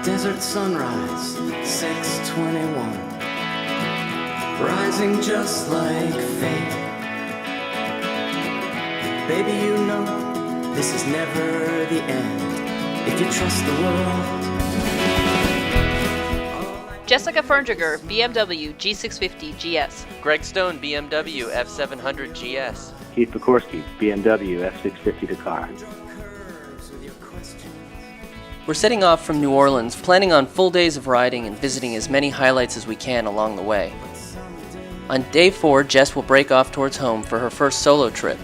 Desert sunrise, 6:21, rising just like fate. Baby, you know this is never the end if you trust the world. Jessica Ferndiger, BMW G650GS. Greg Stone, BMW F700GS. Keith Pekorski, BMW F650 Dakar. We're setting off from New Orleans, planning on full days of riding and visiting as many highlights as we can along the way. On day 4, Jess will break off towards home for her first solo trip.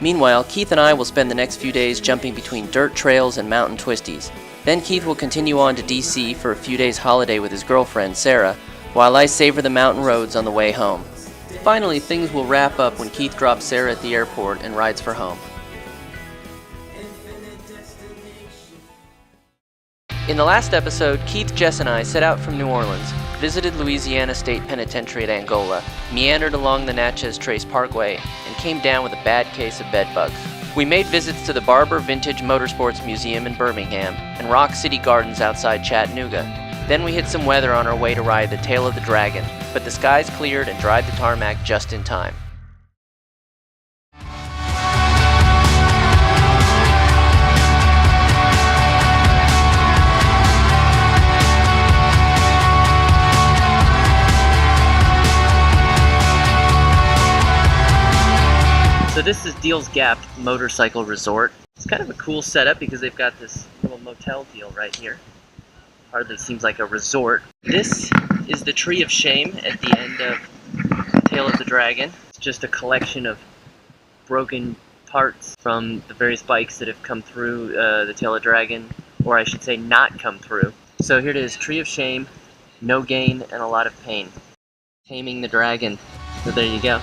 Meanwhile, Keith and I will spend the next few days jumping between dirt trails and mountain twisties. Then Keith will continue on to DC for a few days holiday with his girlfriend, Sarah, while I savor the mountain roads on the way home. Finally, things will wrap up when Keith drops Sarah at the airport and rides for home. In the last episode, Keith, Jess, and I set out from New Orleans, visited Louisiana State Penitentiary at Angola, meandered along the Natchez Trace Parkway, and came down with a bad case of bedbugs. We made visits to the Barber Vintage Motorsports Museum in Birmingham and Rock City Gardens outside Chattanooga. Then we hit some weather on our way to ride the Tail of the Dragon, but the skies cleared and dried the tarmac just in time. So this is Deal's Gap Motorcycle Resort. It's kind of a cool setup because they've got this little motel deal right here. Hardly seems like a resort. This is the Tree of Shame at the end of Tail of the Dragon. It's just a collection of broken parts from the various bikes that have come through the Tail of the Dragon, or I should say not come through. So here it is, Tree of Shame, no gain, and a lot of pain. Taming the Dragon. So there you go.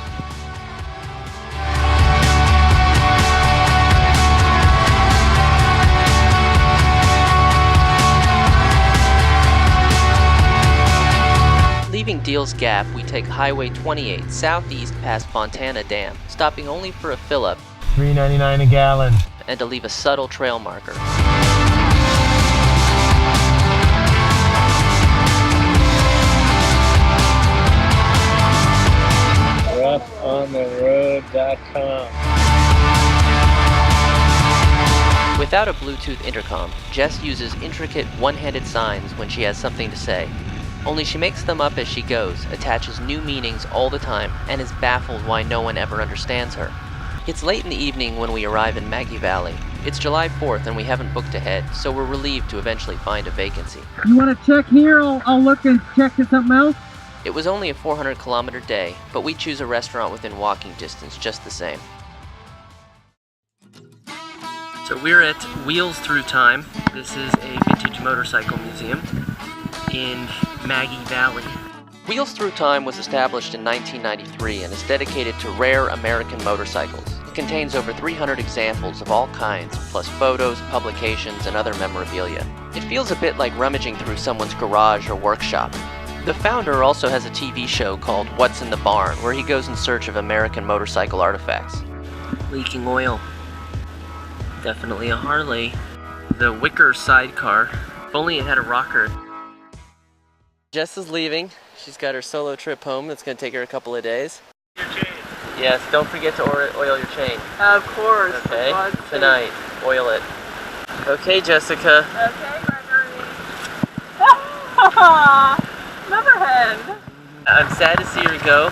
Leaving Deal's Gap, we take Highway 28 southeast past Fontana Dam, stopping only for a fill-up $3.99 a gallon and to leave a subtle trail marker. roughontheroad.com. Without a Bluetooth intercom, Jess uses intricate one-handed signs when she has something to say. Only she makes them up as she goes, attaches new meanings all the time, and is baffled why no one ever understands her. It's late in the evening when we arrive in Maggie Valley. It's July 4th and we haven't booked ahead, so we're relieved to eventually find a vacancy. You want to check here? I'll look and check something else. It was only a 400-kilometer day, but we choose a restaurant within walking distance just the same. So we're at Wheels Through Time. This is a vintage motorcycle museum in Maggie Valley. Wheels Through Time was established in 1993 and is dedicated to rare American motorcycles. It contains over 300 examples of all kinds, plus photos, publications, and other memorabilia. It feels a bit like rummaging through someone's garage or workshop. The founder also has a TV show called What's in the Barn, where he goes in search of American motorcycle artifacts. Leaking oil. Definitely a Harley. The wicker sidecar. If only it had a rocker. Jess is leaving. She's got her solo trip home that's going to take her a couple of days. Your chain. Yes, don't forget to oil your chain. Of course. Okay, tonight. Oil it. Okay, Jessica. Okay, Gregory. Another hen. I'm sad to see her go,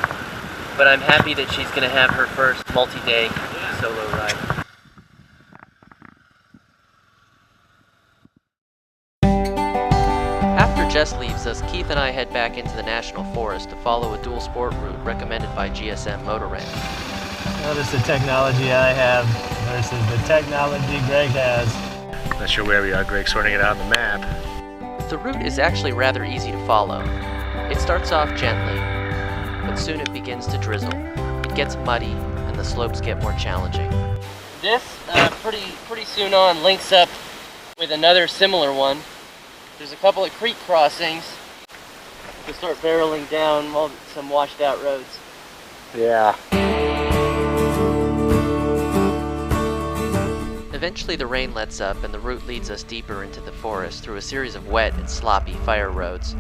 but I'm happy that she's going to have her first multi-day solo ride. After Jess leaves us, Keith and I head back into the National Forest to follow a dual sport route recommended by GSM Motor Ranch. Notice the technology I have versus the technology Greg has. Not sure where we are, Greg, sorting it out on the map. The route is actually rather easy to follow. It starts off gently, but soon it begins to drizzle. It gets muddy, and the slopes get more challenging. This, pretty soon on, links up with another similar one. There's a couple of creek crossings to start barreling down some washed out roads. Yeah. Eventually the rain lets up and the route leads us deeper into the forest through a series of wet and sloppy fire roads.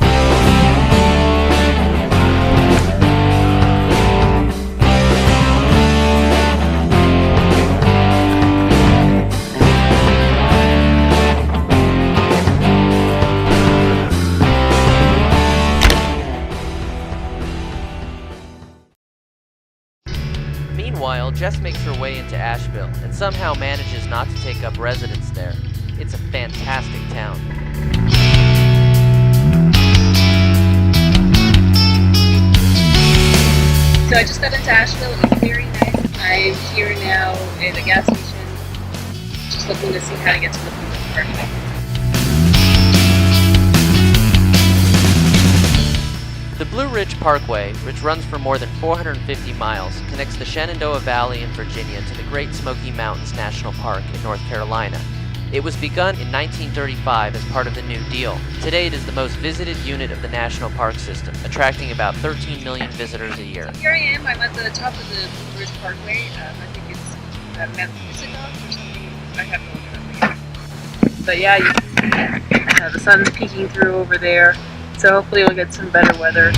Meanwhile, Jess makes her way into Asheville and somehow manages not to take up residence there. It's a fantastic town. So I just got into Asheville. It was very nice. I'm here now at a gas station, just looking to see how to get to the Pisgah Parkway. The Blue Ridge Parkway, which runs for more than 450 miles, connects the Shenandoah Valley in Virginia to the Great Smoky Mountains National Park in North Carolina. It was begun in 1935 as part of the New Deal. Today it is the most visited unit of the national park system, attracting about 13 million visitors a year. Here I am. I'm at the top of the Blue Ridge Parkway. I think it's Mount Pisgah or something. I have no idea. But yeah, you see the sun's peeking through over there. So hopefully we'll get some better weather.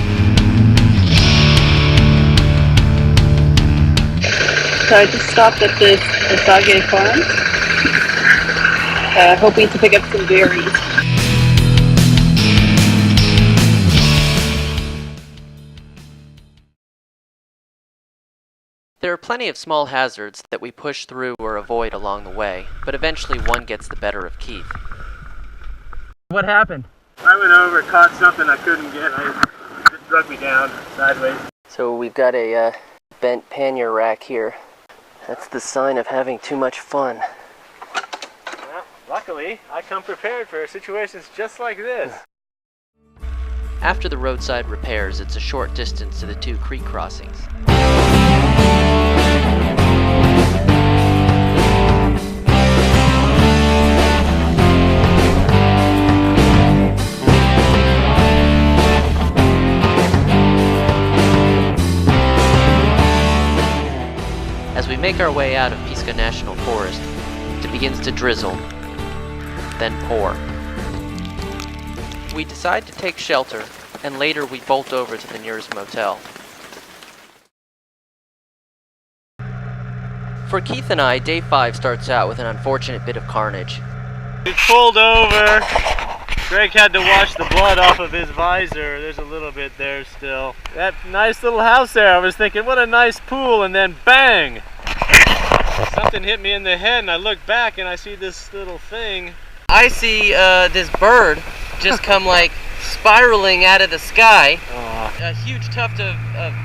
So I just stopped at this Pisgah farm, hoping to pick up some berries. There are plenty of small hazards that we push through or avoid along the way, but eventually one gets the better of Keith. What happened? I went over, caught something I couldn't get. It just drug me down sideways. So we've got a bent pannier rack here. That's the sign of having too much fun. Well, luckily, I come prepared for situations just like this. After the roadside repairs, it's a short distance to the two creek crossings. As we make our way out of Pisgah National Forest, it begins to drizzle, then pour. We decide to take shelter, and later we bolt over to the nearest motel. For Keith and I, day 5 starts out with an unfortunate bit of carnage. We pulled over. Greg had to wash the blood off of his visor. There's a little bit there still. That nice little house there, I was thinking, what a nice pool, and then bang! Something hit me in the head, and I look back and I see this little thing. I see this bird just come like spiraling out of the sky. A huge tuft of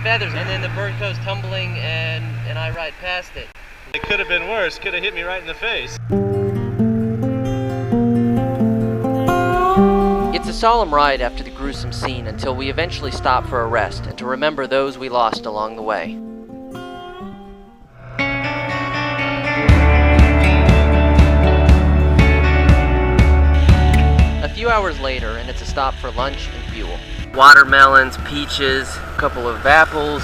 feathers, and then the bird goes tumbling and I ride past it. It could have been worse, could have hit me right in the face. It's a solemn ride after the gruesome scene until we eventually stop for a rest and to remember those we lost along the way. A few hours later, and it's a stop for lunch and fuel. Watermelons, peaches, a couple of apples,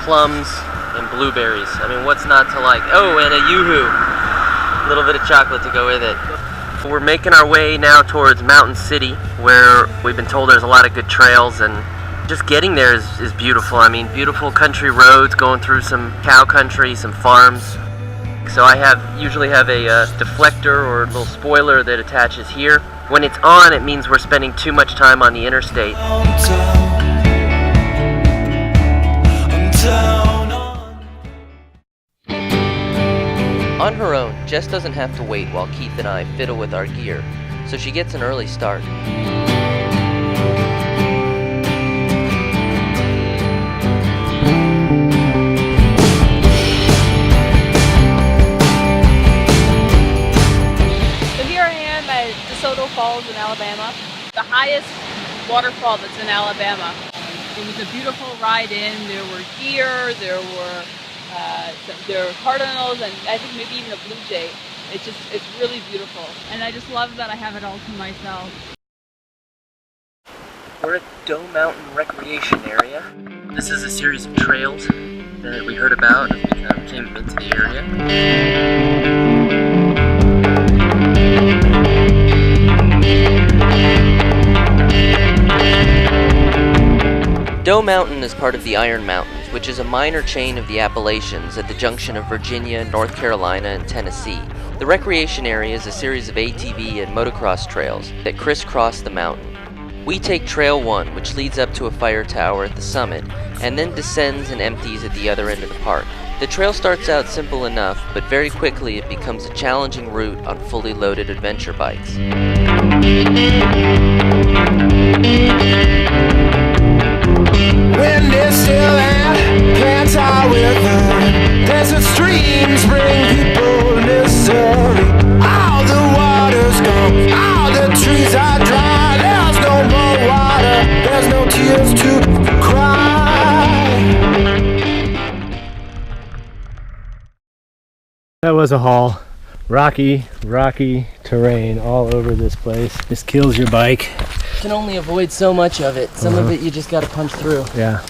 plums, and blueberries. I mean, what's not to like? Oh, and a yoo-hoo. A little bit of chocolate to go with it. We're making our way now towards Mountain City, where we've been told there's a lot of good trails, and just getting there is beautiful. I mean, beautiful country roads going through some cow country, some farms. So I usually have a deflector or a little spoiler that attaches here. When it's on, it means we're spending too much time on the interstate. On her own, Jess doesn't have to wait while Keith and I fiddle with our gear, so she gets an early start. So here I am at Desoto Falls in Alabama, the highest waterfall that's in Alabama. It was a beautiful ride in. There were deer, there were cardinals, and I think maybe even a blue jay. It's really beautiful, and I just love that I have it all to myself. We're at Doe Mountain Recreation Area. This is a series of trails that we heard about as we came into the area. Doe Mountain is part of the Iron Mountains, which is a minor chain of the Appalachians at the junction of Virginia, North Carolina, and Tennessee. The recreation area is a series of ATV and motocross trails that crisscross the mountain. We take Trail 1, which leads up to a fire tower at the summit, and then descends and empties at the other end of the park. The trail starts out simple enough, but very quickly it becomes a challenging route on fully loaded adventure bikes. Wind is still out, plants are withered, desert streams bring people misery. All the water's gone, all the trees are dry, there's no more water, there's no tears to cry. That was a haul. Rocky terrain all over this place. This kills your bike. You can only avoid so much of it. Some of it you just gotta punch through. Yeah.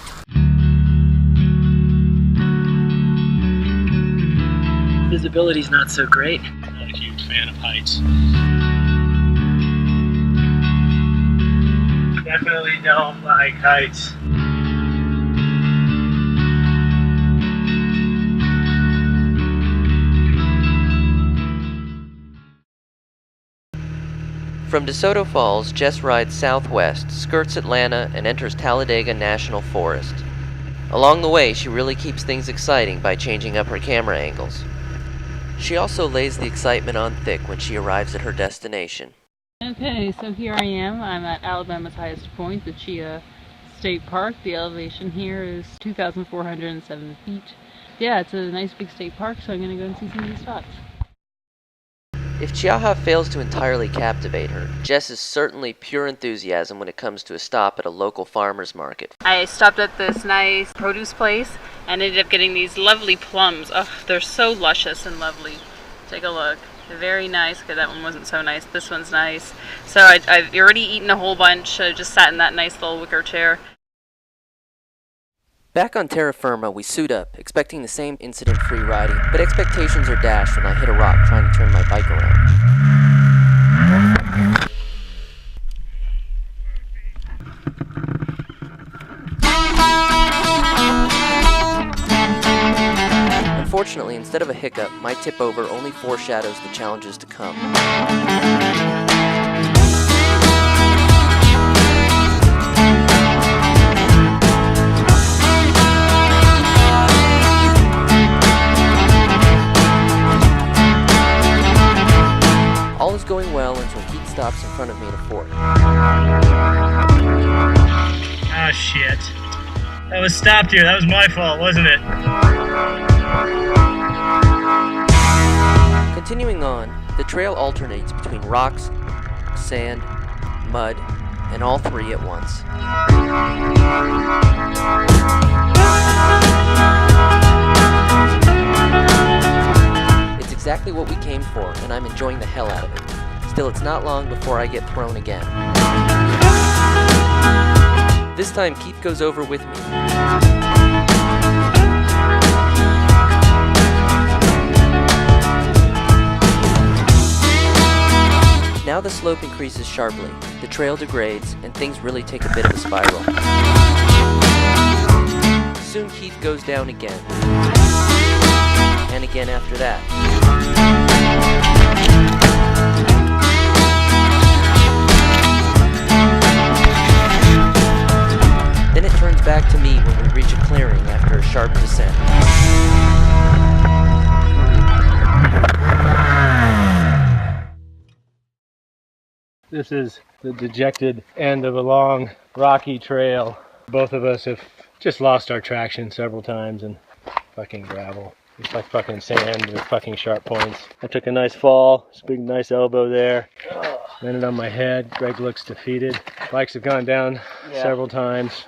Visibility's not so great. I'm not a huge fan of heights. Definitely don't like heights. From Desoto Falls, Jess rides southwest, skirts Atlanta, and enters Talladega National Forest. Along the way, she really keeps things exciting by changing up her camera angles. She also lays the excitement on thick when she arrives at her destination. Okay, so here I am. I'm at Alabama's highest point, the Cheaha State Park. The elevation here is 2,407 feet. Yeah, it's a nice big state park, so I'm going to go and see some of these spots. If Cheaha fails to entirely captivate her, Jess is certainly pure enthusiasm when it comes to a stop at a local farmer's market. I stopped at this nice produce place and ended up getting these lovely plums. Oh, they're so luscious and lovely. Take a look. They're very nice. Okay, that one wasn't so nice. This one's nice. So I've already eaten a whole bunch. I just sat in that nice little wicker chair. Back on terra firma, we suit up, expecting the same incident-free riding, but expectations are dashed when I hit a rock trying to turn my bike around. Unfortunately, instead of a hiccup, my tip over only foreshadows the challenges to come. All is going well until Pete stops in front of me at a fork. Ah, shit. That was stopped here. That was my fault, wasn't it? Continuing on, the trail alternates between rocks, sand, mud, and all three at once. It's exactly what we came for, and I'm enjoying the hell out of it. Still, it's not long before I get thrown again. This time, Keith goes over with me. Now the slope increases sharply, the trail degrades, and things really take a bit of a spiral. Soon Keith goes down again. And again after that. Then it turns back to me when we reach a clearing after a sharp descent. This is the dejected end of a long, rocky trail. Both of us have just lost our traction several times in fucking gravel. It's like fucking sand with fucking sharp points. I took a nice fall, this big nice elbow there. Landed on my head. Greg looks defeated. Bikes have gone down several times.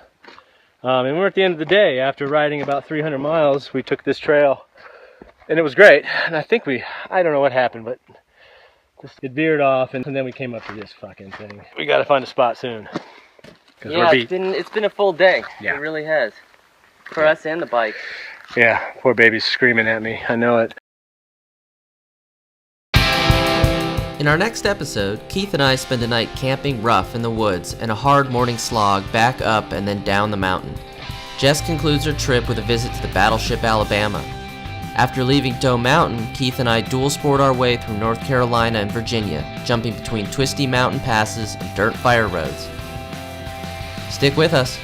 And we're at the end of the day. After riding about 300 miles, we took this trail. And it was great. And I think I don't know what happened, but it veered off, and then we came up to this fucking thing. We gotta find a spot soon. Yeah, it's been a full day. Yeah. It really has. For us and the bike. Yeah, poor baby's screaming at me. I know it. In our next episode, Keith and I spend a night camping rough in the woods and a hard morning slog back up and then down the mountain. Jess concludes her trip with a visit to the Battleship Alabama. After leaving Doe Mountain, Keith and I dual sport our way through North Carolina and Virginia, jumping between twisty mountain passes and dirt fire roads. Stick with us.